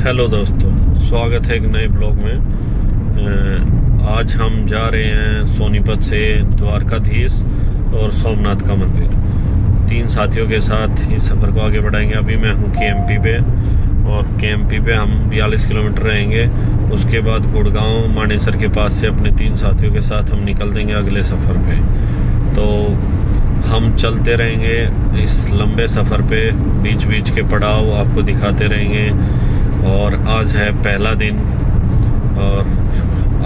Hello दोस्तों, स्वागत है एक नए ब्लॉग में। आज हम जा रहे हैं सोनीपत से द्वारकाधीश और सोमनाथ का मंदिर। 3 साथियों के साथ इस सफ़र को आगे बढ़ाएंगे। अभी मैं हूँ KMP पे और KMP पे हम 42 किलोमीटर रहेंगे। उसके बाद गुड़गांव मानेसर के पास से अपने 3 साथियों के साथ हम निकल देंगे अगले सफ़र पे। तो हम चलते रहेंगे इस लंबे सफ़र पे, बीच बीच के पड़ाव आपको दिखाते रहेंगे। और आज है पहला दिन और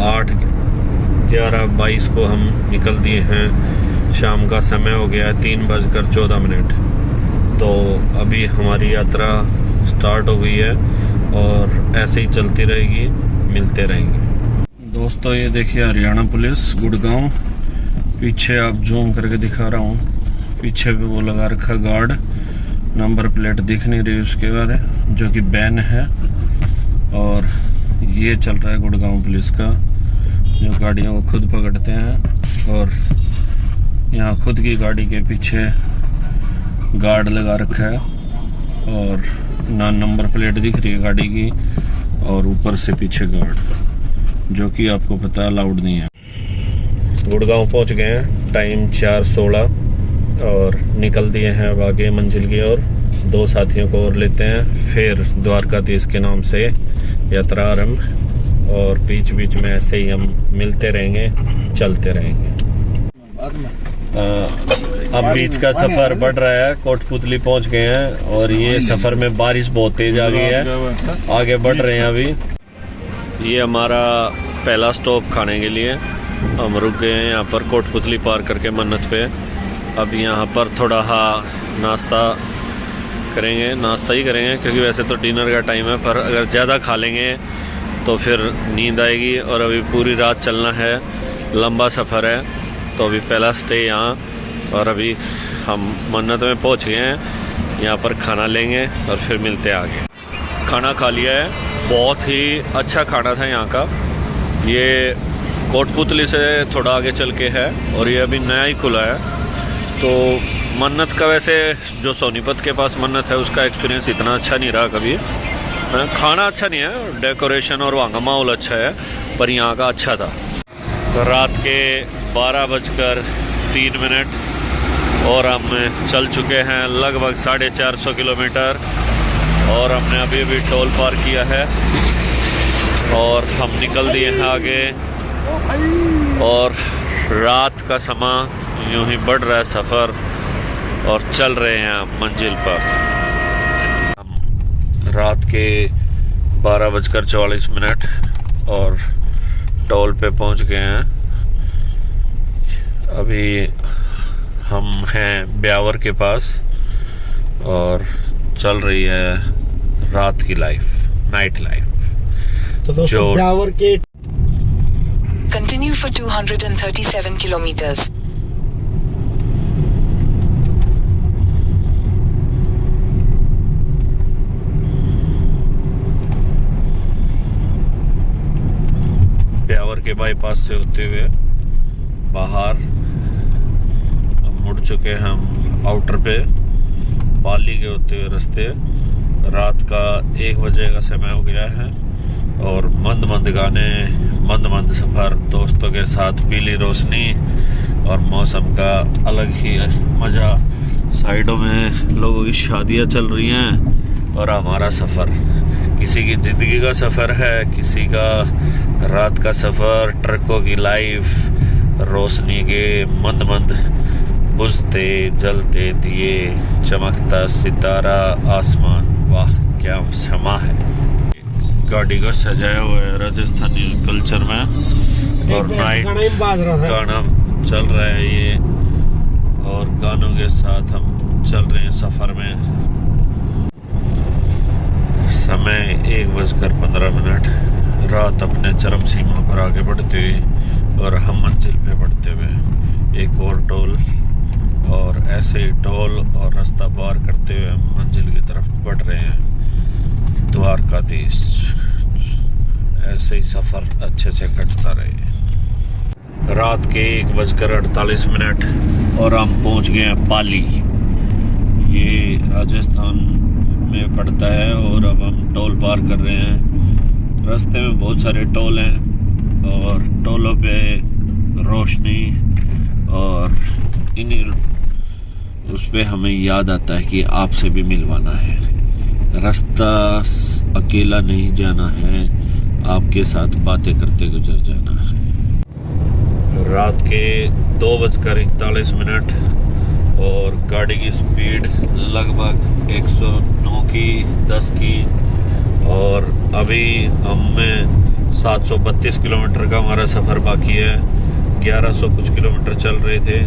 8:11:22 को हम निकल दिए हैं। शाम का समय हो गया है 3:14। तो अभी हमारी यात्रा स्टार्ट हो गई है और ऐसे ही चलती रहेगी, मिलते रहेंगे। दोस्तों ये देखिए हरियाणा पुलिस गुड़गांव, पीछे आप जूम करके दिखा रहा हूँ, पीछे भी वो लगा रखा गार्ड, नंबर प्लेट दिख नहीं रही उसके बारे, जो कि बैन है। और ये चल रहा है गुड़गांव पुलिस का, जो गाड़ियों को खुद पकड़ते हैं। और यहाँ खुद की गाड़ी के पीछे गार्ड लगा रखा है और ना नंबर प्लेट दिख रही है गाड़ी की, और ऊपर से पीछे गार्ड, जो कि आपको पता अलाउड नहीं है। गुड़गांव पहुँच गए हैं, टाइम 4:16 और निकल दिए हैं अब आगे मंजिल की ओर। 2 साथियों को और लेते हैं, फिर द्वारकाधीश के नाम से यात्रा आरंभ। और बीच बीच में ऐसे ही हम मिलते रहेंगे, चलते रहेंगे। अब बीच का सफर बढ़ रहा है, कोटपुतली पहुंच गए हैं और ये सफर में बारिश बहुत तेज आ गई है, आगे बढ़ रहे हैं। अभी ये हमारा पहला स्टॉप खाने के लिए हम रुक गए हैं यहाँ पर, कोटपुतली पार करके मन्नत पे। अब यहाँ पर थोड़ा नाश्ता करेंगे, नाश्ता ही करेंगे क्योंकि वैसे तो डिनर का टाइम है, पर अगर ज़्यादा खा लेंगे तो फिर नींद आएगी। और अभी पूरी रात चलना है, लंबा सफ़र है, तो अभी पहला स्टे यहाँ। और अभी हम मन्नत में पहुँच गए हैं, यहाँ पर खाना लेंगे और फिर मिलते हैं आगे। खाना खा लिया है, बहुत ही अच्छा खाना था यहाँ का। ये कोटपुतली से थोड़ा आगे चल के है और ये अभी नया ही खुला है। तो मन्नत का, वैसे जो सोनीपत के पास मन्नत है उसका एक्सपीरियंस इतना अच्छा नहीं रहा कभी। खाना अच्छा नहीं है, डेकोरेशन और वहाँ का माहौल अच्छा है, पर यहाँ का अच्छा था। तो रात के 12:03 और हम चल चुके हैं लगभग 450 किलोमीटर और हमने अभी अभी टोल पार किया है और हम निकल दिए हैं आगे। और रात का समय यूं ही बढ़ रहा है सफ़र और चल रहे हैं मंजिल पर। हम रात के 12:44 और टोल पे पहुंच गए हैं। अभी हम हैं ब्यावर के पास और चल रही है रात की लाइफ, नाइट लाइफ। तो दोस्तों ब्यावर के Continue for 237 kilometers. ब्यावर के बाईपास से होते हुए बाहर हम मुड़ चुके हैं, हम आउटर पे पाली के होते हुए रास्ते। रात का 1 बजे का समय हो गया है और मंद मंद गाने, मंद मंद सफ़र दोस्तों के साथ, पीली रोशनी और मौसम का अलग ही मज़ा। साइडों में लोगों की शादियां चल रही हैं और हमारा सफ़र, किसी की ज़िंदगी का सफ़र है, किसी का रात का सफ़र, ट्रकों की लाइफ, रोशनी के मंद मंद बुझते जलते दिए, चमकता सितारा आसमान। वाह क्या समा है। गाड़ी को सजाया हुआ है राजस्थानी कल्चर में और नाइट गाना चल रहा है ये, और गानों के साथ हम चल रहे हैं सफ़र में। समय 1:15, रात अपने चरम सीमा पर आगे बढ़ते हुए और हम मंजिल पे बढ़ते हुए। एक और टोल और ऐसे ही टोल और रास्ता पार करते हुए हम मंजिल की तरफ बढ़ रहे हैं, द्वारकाधीश। ऐसे ही सफ़र अच्छे से कटता रहे। रात के 1:48 और हम पहुंच गए हैं पाली। ये राजस्थान में पड़ता है और अब हम टोल पार कर रहे हैं। रास्ते में बहुत सारे टोल हैं और टोलों पे रोशनी और इन्हीं उस पे हमें याद आता है कि आपसे भी मिलवाना है। रास्ता अकेला नहीं जाना है, आपके साथ बातें करते गुजर जाना है। रात के 2:41 और गाड़ी की स्पीड लगभग 109 की 10 की और अभी हमें 732 किलोमीटर का हमारा सफ़र बाकी है। 1100 कुछ किलोमीटर चल रहे थे।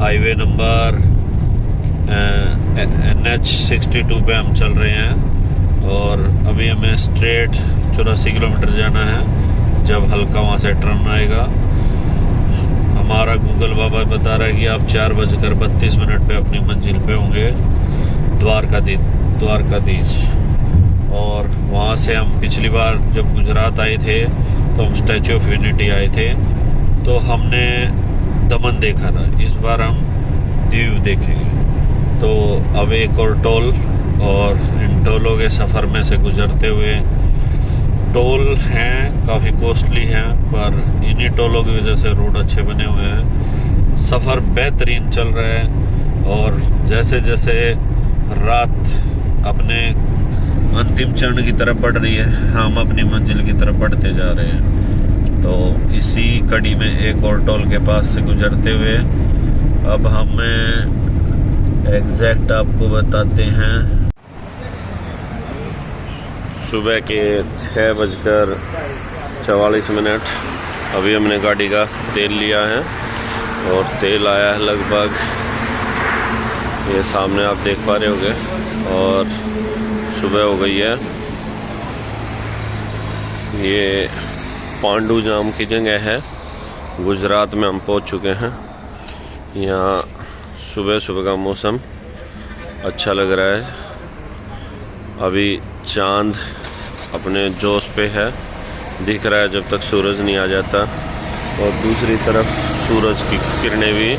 हाईवे नंबर NH62 पे हम चल रहे हैं और अभी हमें स्ट्रेट 84 किलोमीटर जाना है। जब हल्का वहाँ से टर्न आएगा, हमारा गूगल बाबा बता रहा है कि आप 4:32 पे अपनी मंजिल पे होंगे, द्वारकाधीश। और वहाँ से हम पिछली बार जब गुजरात आए थे तो हम स्टैचू ऑफ यूनिटी आए थे, तो हमने दमन देखा था। इस बार हम दीव देखेंगे। तो अब एक और टोल, और इन टोलों के सफ़र में से गुजरते हुए, टोल हैं काफ़ी कॉस्टली हैं पर इन्हीं टोलों की वजह से रोड अच्छे बने हुए हैं। सफ़र बेहतरीन चल रहा है और जैसे जैसे रात अपने अंतिम चरण की तरफ बढ़ रही है, हम अपनी मंजिल की तरफ बढ़ते जा रहे हैं। तो इसी कड़ी में एक और टोल के पास से गुजरते हुए अब हमें एग्जैक्ट आपको बताते हैं। सुबह के 6:44। अभी हमने गाड़ी का तेल लिया है और तेल आया है लगभग, ये सामने आप देख पा रहे होंगे, और सुबह हो गई है। ये पांडू जाम की जगह है, गुजरात में हम पहुंच चुके हैं। यहाँ सुबह सुबह का मौसम अच्छा लग रहा है। अभी चांद अपने जोश पे है, दिख रहा है जब तक सूरज नहीं आ जाता, और दूसरी तरफ सूरज की किरणें भी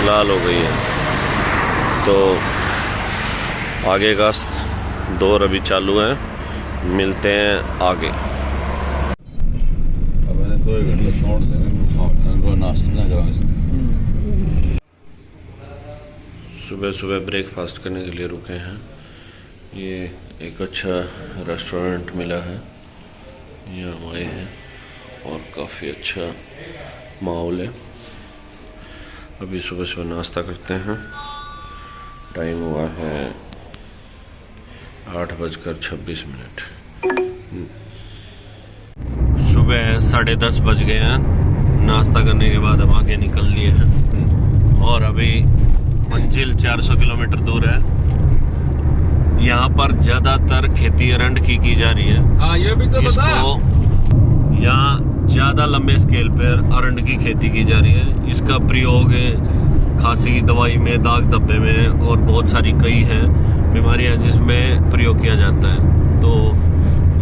लाल हो गई है। तो आगे का दौर अभी चालू है, मिलते हैं आगे। अब मैंने 2 घंटे छोड़ देंगे, नाश्ता ना करा। सुबह सुबह ब्रेकफास्ट करने के लिए रुके हैं। ये एक अच्छा रेस्टोरेंट मिला है, यहाँ हम आए हैं और काफ़ी अच्छा माहौल है। अभी सुबह सुबह नाश्ता करते हैं। टाइम हुआ है 8:26। सुबह 10:30 बज गए हैं। नाश्ता करने के बाद हम आगे निकल लिए हैं और अभी मंजिल 400 किलोमीटर दूर है। यहाँ पर ज्यादातर खेती अरंड की जा रही है। हाँ, ये भी तो बता। यहाँ ज्यादा लंबे स्केल पर अरंड की खेती की जा रही है। इसका प्रयोग खांसी की दवाई में, दाग धब्बे में और बहुत सारी कई हैं बीमारियां जिसमें प्रयोग किया जाता है। तो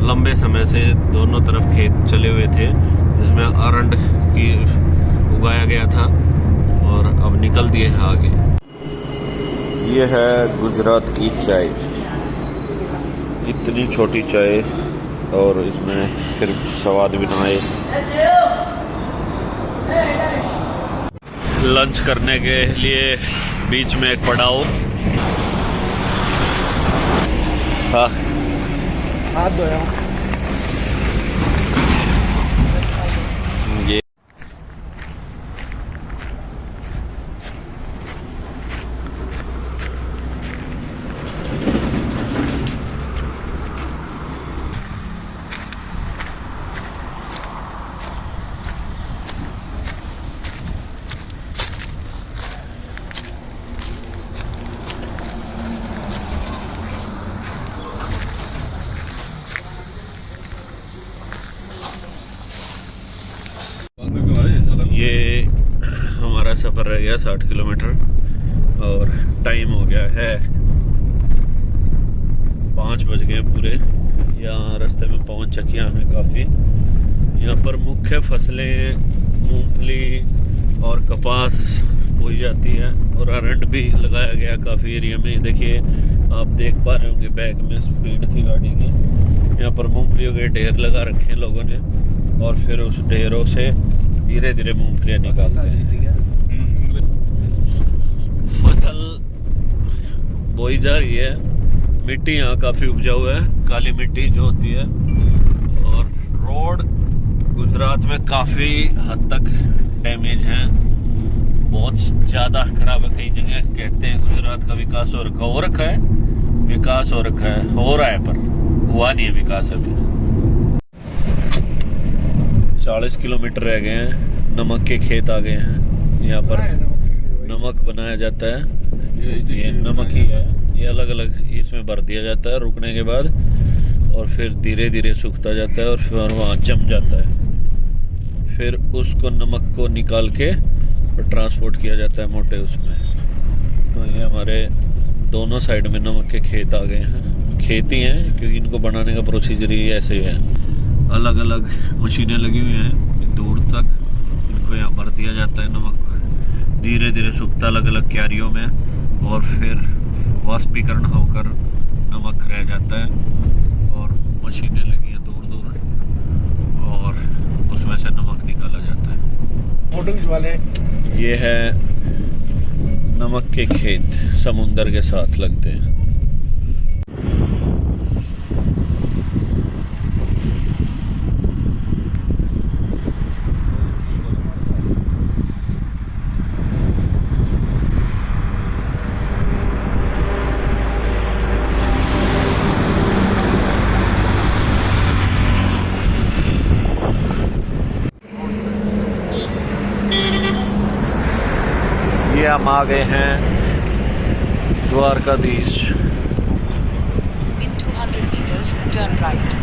लंबे समय से दोनों तरफ खेत चले हुए थे जिसमें अरंड की उगाया गया था और अब निकल दिए हैं आगे। ये है गुजरात की चाय, इतनी छोटी चाय और इसमें फिर स्वाद भी ना आए। लंच करने के लिए बीच में एक पड़ाव। हाँ, हाथ धोया। ये ये हमारा सफ़र रह गया 60 किलोमीटर और टाइम हो गया है 5 बज गए पूरे। यहाँ रास्ते में पवन चक्कियाँ हैं काफ़ी। यहाँ पर मुख्य फसलें मूंगफली और कपास बोई जाती है और अरंड भी लगाया गया काफ़ी एरिया में। देखिए आप देख पा रहे होंगे बैक में स्पीड थी गाड़ी की। यहाँ पर मूंगफलियों के ढेर लगा रखे हैं लोगों ने, और फिर उस ढेरों से धीरे धीरे मूंगफलियाँ निकालते हैं। फसल बोई जा रही है। मिट्टी यहाँ काफ़ी उपजाऊ है, काली मिट्टी जो होती है। और रोड गुजरात में काफ़ी हद तक डैमेज है, बहुत ज़्यादा खराब है। कई जगह कहते हैं गुजरात का विकास हो रखा है, विकास हो रखा है, हो रहा है, पर हुआ नहीं है विकास अभी। 40 किलोमीटर रह गए हैं, नमक के खेत आ गए हैं। यहाँ पर नमक बनाया जाता है, ये नमक ही है, ये अलग अलग इसमें भर दिया जाता है रुकने के बाद, और फिर धीरे धीरे सूखता जाता है और फिर वहाँ जम जाता है। फिर उसको नमक को निकाल के और ट्रांसपोर्ट किया जाता है मोटे उसमें। तो ये हमारे दोनों साइड में नमक के खेत आ गए हैं, खेती हैं, क्योंकि इनको बनाने का प्रोसीजर ही ऐसे ही है। अलग अलग मशीनें लगी हुई हैं दूर तक, इनको यहाँ भर दिया जाता है नमक, धीरे धीरे सूखता अलग अलग क्यारियों में, और फिर वाष्पीकरण होकर नमक रह जाता है। और मशीनें लगी हैं दूर दूर, और उसमें से नमक निकाला जाता है। ये है नमक के खेत, समुंदर के साथ लगते हैं। ये हम आ गए हैं Dwarkadhish. In 200 meters, turn right.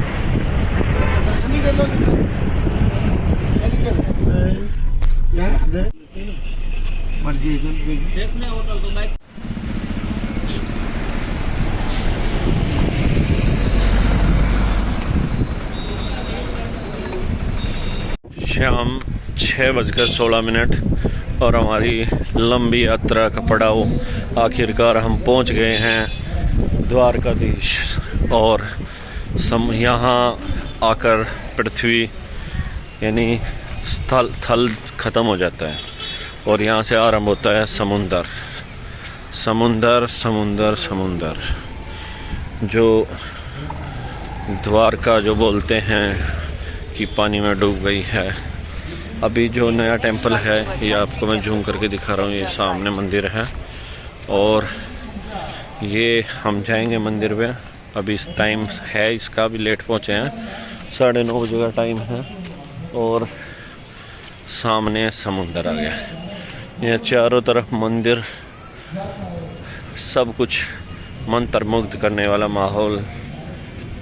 शाम 6:16 और हमारी लंबी यात्रा का पड़ाव आखिरकार हम पहुंच गए हैं द्वारकाधीश। और यहाँ आकर पृथ्वी यानी थल ख़त्म हो जाता है, और यहाँ से आरंभ होता है समुंदर। समुंदर समुंदर समुंदर, जो द्वारका जो बोलते हैं कि पानी में डूब गई है। अभी जो नया टेंपल है, ये आपको मैं जूम करके दिखा रहा हूँ, ये सामने मंदिर है, और ये हम जाएंगे मंदिर में। अभी इस टाइम है इसका, भी लेट पहुँचे हैं, 9:30 बजे का टाइम है, और सामने समुंदर आ गया। यह चारों तरफ मंदिर, सब कुछ मंत्रमुग्ध करने वाला माहौल,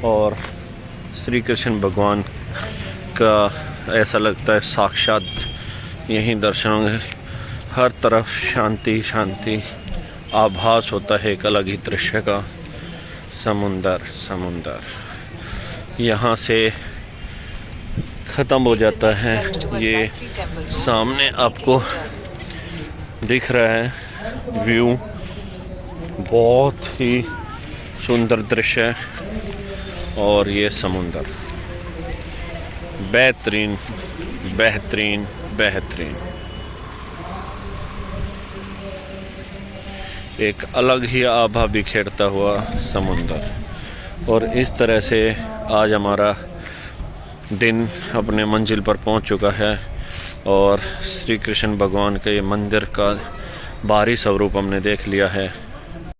और श्री कृष्ण भगवान का ऐसा लगता है साक्षात यहीं दर्शन होंगे। हर तरफ शांति शांति, आभास होता है एक अलग ही दृश्य का। समुंदर समुंदर यहाँ से ख़त्म हो जाता है। ये सामने आपको दिख रहा है व्यू, बहुत ही सुंदर दृश्य है। और ये समुंदर बेहतरीन बेहतरीन बेहतरीन, एक अलग ही आभा बिखेरता हुआ समुंदर। और इस तरह से आज हमारा दिन अपने मंजिल पर पहुंच चुका है, और श्री कृष्ण भगवान के मंदिर का बाहरी स्वरूप हमने देख लिया है।